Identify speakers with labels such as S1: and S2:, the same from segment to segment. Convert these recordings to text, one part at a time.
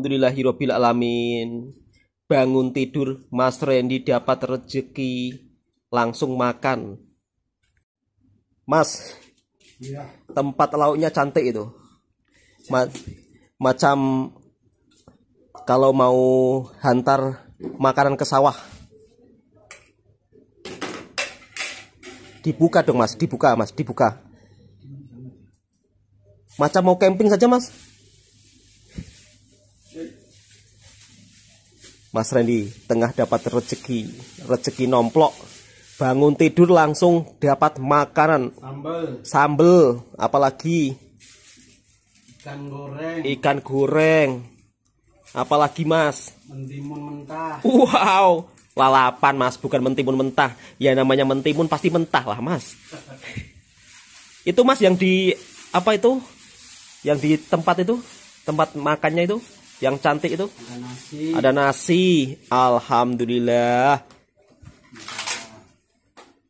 S1: Alhamdulillahirabbil alamin. Bangun tidur Mas Randy dapat rezeki, langsung makan. Mas,
S2: Iya.
S1: tempat lauknya cantik itu. Macam kalau mau hantar makanan ke sawah. Dibuka dong Mas, dibuka Mas, dibuka. Macam mau camping saja Mas. Mas Randy tengah dapat rezeki nomplok. Bangun tidur langsung dapat makanan. Sambel, apalagi ikan goreng. Apalagi Mas?
S2: Mentimun mentah.
S1: Wow, lalapan Mas, bukan mentimun mentah. Ya namanya mentimun pasti mentah lah Mas. Itu Mas yang di apa itu? Yang di tempat itu, tempat makannya itu, yang cantik itu.
S2: Ada nasi.
S1: Ada nasi. Alhamdulillah.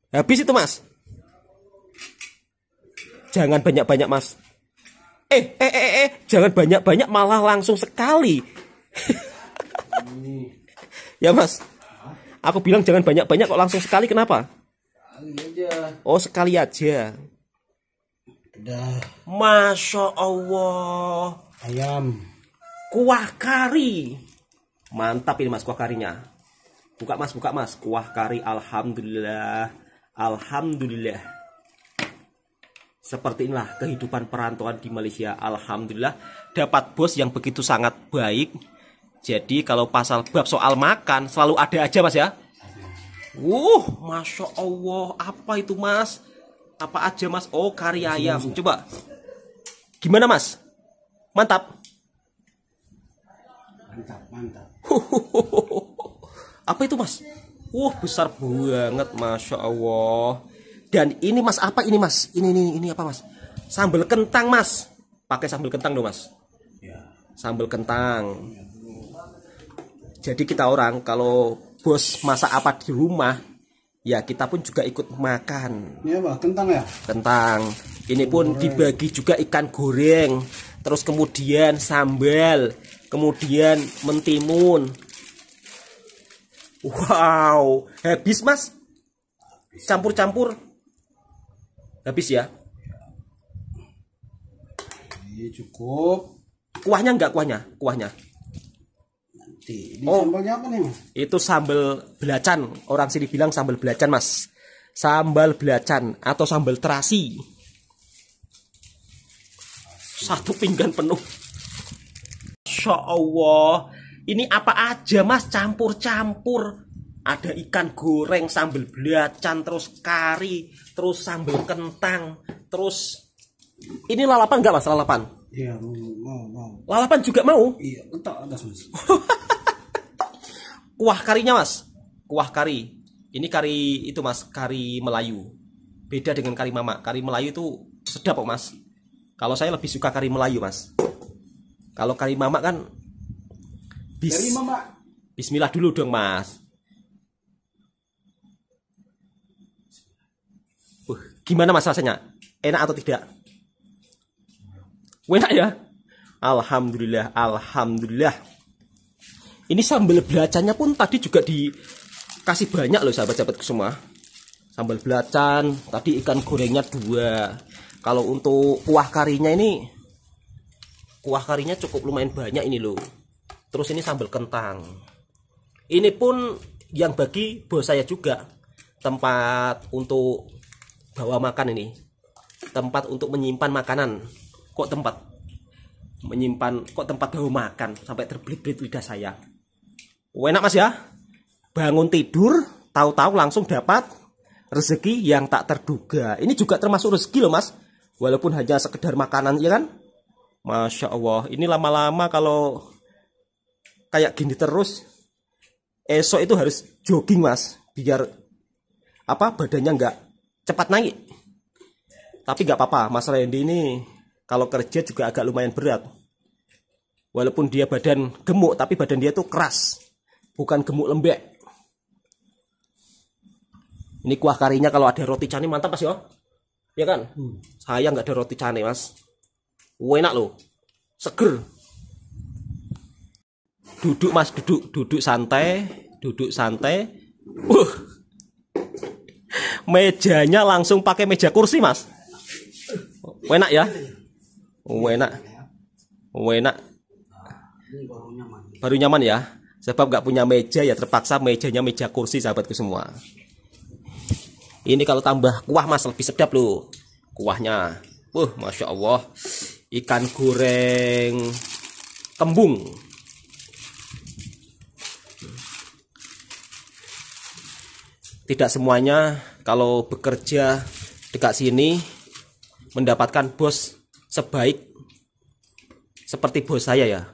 S1: Habis itu Mas. Jangan banyak-banyak Mas. Jangan banyak-banyak, malah langsung sekali. Ya Mas. Aku bilang jangan banyak-banyak kok langsung sekali, kenapa?
S2: Sekali aja.
S1: Oh, sekali aja.
S2: Udah.
S1: Masya Allah.
S2: Ayam.
S1: Kuah kari. Mantap ini Mas kuah karinya. Buka Mas. Kuah kari, alhamdulillah. Alhamdulillah. Seperti inilah kehidupan perantauan di Malaysia. Alhamdulillah dapat bos yang begitu sangat baik. Jadi kalau pasal bab soal makan selalu ada aja Mas ya. Masya Allah. Apa itu Mas? Apa aja Mas? Oh, kari ayam. Coba. Gimana Mas? Mantap.
S2: Mantap.
S1: Apa itu Mas? Besar banget, Masya Allah. Dan ini Mas, apa ini Mas? Ini apa Mas? Sambal kentang Mas. Pakai sambal kentang dong Mas.
S2: Ya.
S1: Sambal kentang. Jadi kita orang kalau bos masak apa di rumah, ya kita pun juga ikut makan.
S2: Ini apa? Kentang ya?
S1: Kentang. Ini pun dibagi juga ikan goreng. Terus kemudian sambal. Kemudian mentimun. Wow, habis Mas? Campur-campur. Habis ya?
S2: Ini cukup.
S1: Kuahnya enggak kuahnya?
S2: Nanti. Ini sambalnya apa nih Mas?
S1: Itu sambal belacan. Orang sini bilang sambal belacan Mas. Sambal belacan atau sambal terasi. Satu pinggan penuh. Masya Allah. Ini apa aja Mas, campur-campur. Ada ikan goreng, sambal belacan, terus kari, terus sambal kentang, terus ini lalapan enggak Mas, lalapan?
S2: Iya, mau.
S1: Lalapan juga mau?
S2: Iya, letak atas Mas.
S1: Kuah karinya Mas. Kuah kari. Ini kari itu Mas, kari Melayu. Beda dengan kari Mama. Kari Melayu itu sedap kok Mas. Kalau saya lebih suka kari Melayu Mas. Kalau kari Mama kan
S2: Dari Mama.
S1: Bismillah dulu dong Mas. Gimana Mas rasanya? Enak atau tidak? Enak ya? Alhamdulillah. Ini sambal belacannya pun tadi juga dikasih banyak loh sahabat-sahabatku semua. Sambal belacan, tadi ikan gorengnya 2. Kalau untuk kuah karinya ini, kuah karinya cukup lumayan banyak ini loh. Terus ini sambal kentang. Ini pun yang bagi bos saya juga. Tempat untuk bawa makan ini. Tempat untuk menyimpan makanan. Kok tempat bawa makan sampai terbelit-belit lidah saya. Enak Mas ya. Bangun tidur, tahu-tahu langsung dapat rezeki yang tak terduga. Ini juga termasuk rezeki loh Mas. Walaupun hanya sekedar makanan ya kan. Masya Allah. Ini lama-lama kalau kayak gini terus, esok itu harus jogging Mas, biar badannya nggak cepat naik. Tapi nggak apa-apa, Mas Randy ini kalau kerja juga agak lumayan berat. Walaupun dia badan gemuk, tapi badan dia tuh keras, bukan gemuk lembek. Ini kuah karinya kalau ada roti cane mantap Mas ya, ya kan? Saya nggak ada roti cane Mas, enak loh, seger. Duduk mas, duduk santai, duduk santai. Mejanya langsung pakai meja kursi mas. Enak ya? Enak. Enak.
S2: Ini baru nyaman.
S1: Baru nyaman ya. Sebab nggak punya meja ya terpaksa mejanya meja kursi sahabatku semua. Ini kalau tambah kuah mas lebih sedap loh kuahnya. Masya Allah. Ikan goreng kembung. Tidak semuanya kalau bekerja dekat sini mendapatkan bos sebaik seperti bos saya ya.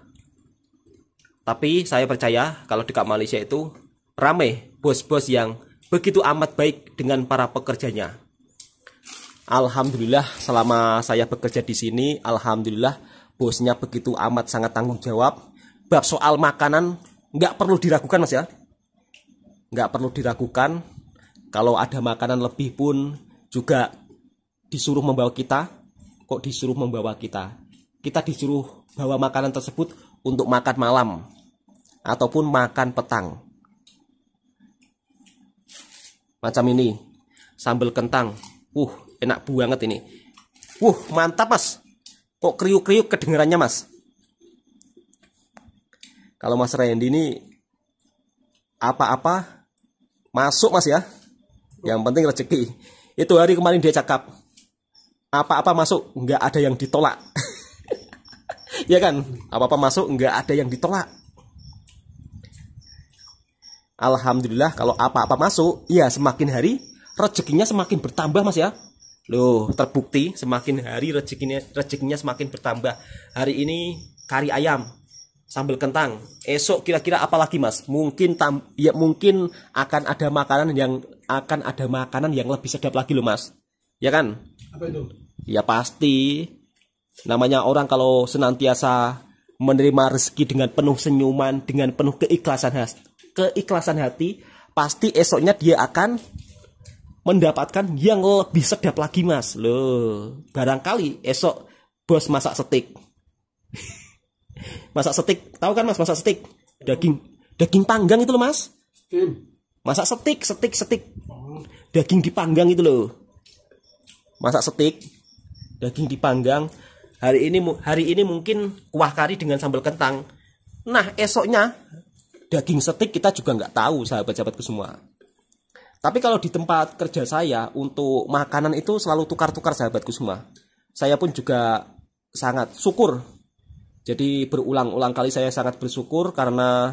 S1: Tapi saya percaya kalau dekat Malaysia itu ramai bos-bos yang begitu amat baik dengan para pekerjanya. Alhamdulillah selama saya bekerja di sini, alhamdulillah bosnya begitu amat sangat tanggung jawab. Bab soal makanan nggak perlu diragukan mas ya. Nggak perlu diragukan. Kalau ada makanan lebih pun juga disuruh membawa kita. Kok disuruh membawa kita? Kita disuruh bawa makanan tersebut untuk makan malam ataupun makan petang. Macam ini, sambal kentang. Enak banget ini. Mantap mas. Kok kriuk-kriuk kedengarannya mas? Kalau Mas Randy ini apa-apa masuk mas ya. Yang penting rezeki. Itu hari kemarin dia cakap, apa-apa masuk, nggak ada yang ditolak. Ya kan? Apa-apa masuk, nggak ada yang ditolak. Alhamdulillah kalau apa-apa masuk, ya semakin hari rezekinya semakin bertambah mas ya. Loh, terbukti semakin hari rezekinya semakin bertambah. Hari ini kari ayam, sambal kentang. Esok kira-kira apa lagi mas? Mungkin mungkin akan ada makanan yang lebih sedap lagi loh mas. Ya kan?
S2: Apa itu?
S1: Ya pasti. Namanya orang kalau senantiasa menerima rezeki dengan penuh senyuman, dengan penuh keikhlasan hati, pasti esoknya dia akan mendapatkan yang lebih sedap lagi mas. Loh, barangkali esok bos masak steak. Masak steak, tahu kan mas masak steak? Daging panggang itu loh mas. Masak steak. Daging dipanggang itu loh. Masak steak, daging dipanggang. Hari ini mungkin kuah kari dengan sambal kentang. Nah, esoknya daging steak kita juga nggak tahu sahabat-sahabatku semua. Tapi kalau di tempat kerja saya untuk makanan itu selalu tukar-tukar sahabatku semua. Saya pun juga sangat syukur. Jadi berulang-ulang kali saya sangat bersyukur karena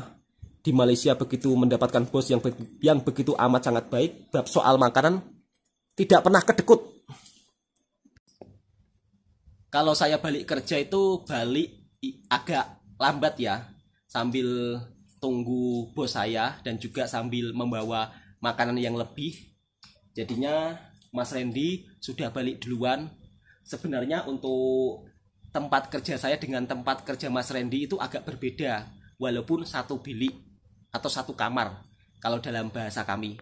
S1: di Malaysia begitu mendapatkan bos yang begitu amat sangat baik. Bab soal makanan tidak pernah kedekut. Kalau saya balik kerja itu balik agak lambat ya. Sambil tunggu bos saya dan juga sambil membawa makanan yang lebih. Jadinya Mas Randy sudah balik duluan. Sebenarnya untuk tempat kerja saya dengan tempat kerja Mas Randy itu agak berbeda, walaupun satu bilik atau satu kamar kalau dalam bahasa kami.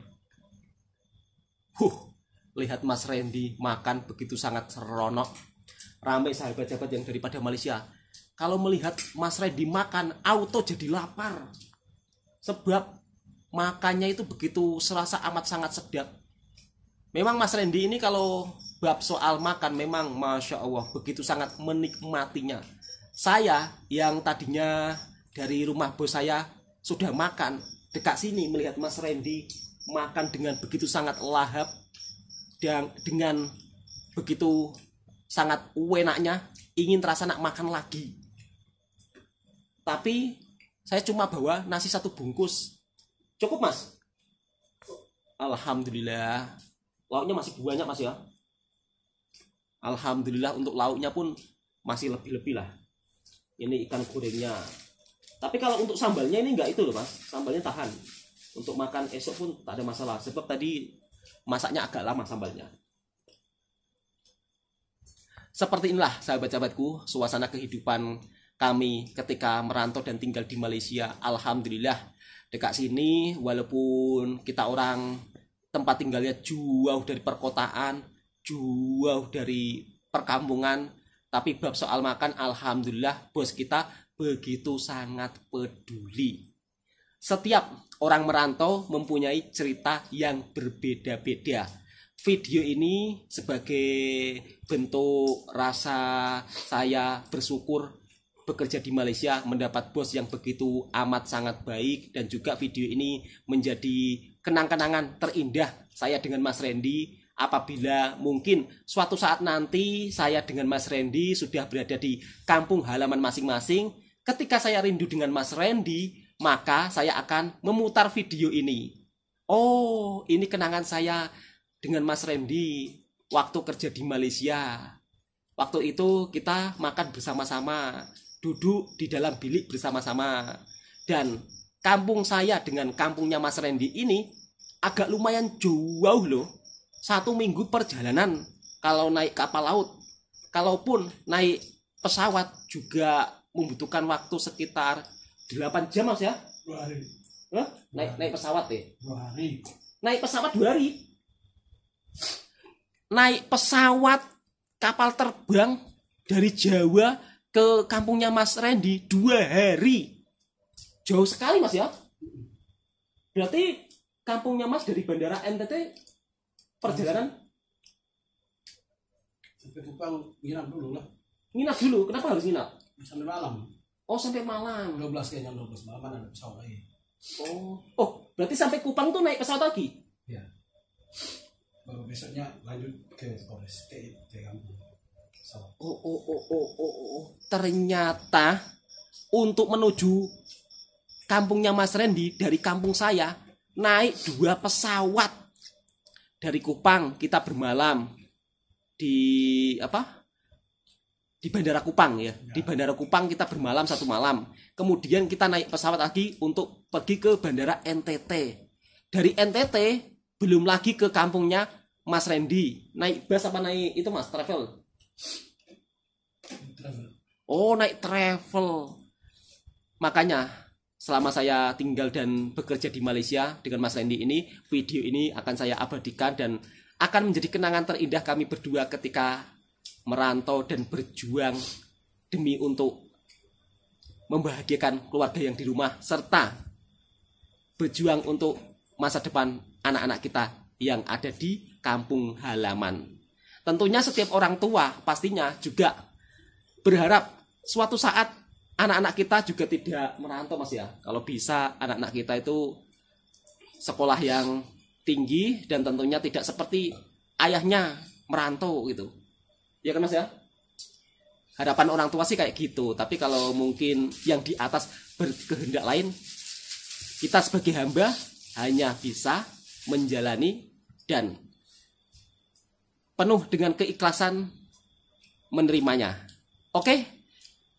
S1: Lihat Mas Randy makan begitu sangat seronok. Ramai sahabat-sahabat yang daripada Malaysia. Kalau melihat Mas Randy makan auto jadi lapar. Sebab makannya itu begitu serasa amat sangat sedap. Memang Mas Randy ini kalau bab soal makan memang Masya Allah begitu sangat menikmatinya. Saya yang tadinya dari rumah bos saya sudah makan, dekat sini melihat Mas Randy makan dengan begitu sangat lahap dan dengan begitu sangat enaknya, ingin terasa nak makan lagi. Tapi saya cuma bawa nasi satu bungkus. Cukup mas? Alhamdulillah. Lauknya masih banyak mas ya. Alhamdulillah untuk lauknya pun masih lebih-lebih lah. Ini ikan gorengnya. Tapi kalau untuk sambalnya ini enggak itu loh mas. Sambalnya tahan. Untuk makan esok pun tak ada masalah. Sebab tadi masaknya agak lama sambalnya. Seperti inilah sahabat-sahabatku suasana kehidupan kami ketika merantau dan tinggal di Malaysia. Alhamdulillah. Dekat sini walaupun kita orang tempat tinggalnya jauh dari perkotaan, jauh dari perkampungan, tapi bab soal makan alhamdulillah bos kita begitu sangat peduli. Setiap orang merantau mempunyai cerita yang berbeda-beda. Video ini sebagai bentuk rasa saya bersyukur bekerja di Malaysia, mendapat bos yang begitu amat sangat baik, dan juga video ini menjadi kenang-kenangan terindah saya dengan Mas Randy. Apabila mungkin suatu saat nanti saya dengan Mas Randy sudah berada di kampung halaman masing-masing, ketika saya rindu dengan Mas Randy, maka saya akan memutar video ini. Oh, ini kenangan saya dengan Mas Randy waktu kerja di Malaysia. Waktu itu kita makan bersama-sama, duduk di dalam bilik bersama-sama. Dan kampung saya dengan kampungnya Mas Randy ini agak lumayan jauh loh. 1 minggu perjalanan kalau naik kapal laut. Kalaupun naik pesawat juga membutuhkan waktu sekitar 8 jam, Mas ya?
S2: 2 hari.
S1: Hah? Naik pesawat ya?
S2: 2 hari.
S1: Naik pesawat 2 hari. Naik pesawat kapal terbang dari Jawa ke kampungnya Mas Randy 2 hari. Jauh sekali, Mas ya? Berarti kampungnya Mas dari Bandara NTT perjalanan
S2: Sampai Kupang nginap dulu lah.
S1: nginap dulu. Kenapa harus nginap?
S2: Sampai malam.
S1: Oh, sampai malam.
S2: 12 kayaknya, 12 malam ada pesawat lagi.
S1: Oh, berarti sampai Kupang tuh naik pesawat lagi?
S2: Ya. Baru besoknya lanjut ke Polres, ke kampung. Pesawat.
S1: Ternyata untuk menuju kampungnya Mas Randy dari kampung saya naik 2 pesawat. Dari Kupang kita bermalam di di Bandara Kupang ya. Di Bandara Kupang kita bermalam 1 malam. Kemudian kita naik pesawat lagi untuk pergi ke Bandara NTT. Dari NTT belum lagi ke kampungnya Mas Randy. Naik bus apa naik itu, Mas, travel? Oh, naik travel. Makanya selama saya tinggal dan bekerja di Malaysia dengan Mas Randy ini, video ini akan saya abadikan dan akan menjadi kenangan terindah kami berdua ketika merantau dan berjuang demi untuk membahagiakan keluarga yang di rumah, serta berjuang untuk masa depan anak-anak kita yang ada di kampung halaman. Tentunya setiap orang tua pastinya juga berharap suatu saat anak-anak kita juga tidak merantau, Mas ya. Kalau bisa anak-anak kita itu sekolah yang tinggi dan tentunya tidak seperti ayahnya merantau gitu. Ya kan, Mas ya? Harapan orang tua sih kayak gitu. Tapi kalau mungkin yang di atas berkehendak lain, kita sebagai hamba hanya bisa menjalani dan penuh dengan keikhlasan menerimanya. Oke?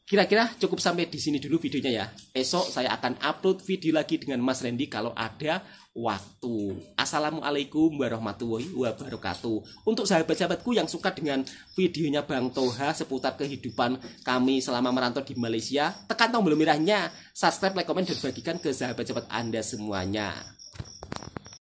S1: Kira-kira cukup sampai di sini dulu videonya ya. Esok saya akan upload video lagi dengan Mas Randy kalau ada waktu. Assalamualaikum warahmatullahi wabarakatuh. Untuk sahabat-sahabatku yang suka dengan videonya Bang Toha seputar kehidupan kami selama merantau di Malaysia, tekan tombol merahnya, subscribe, like, komen, dan bagikan ke sahabat-sahabat Anda semuanya.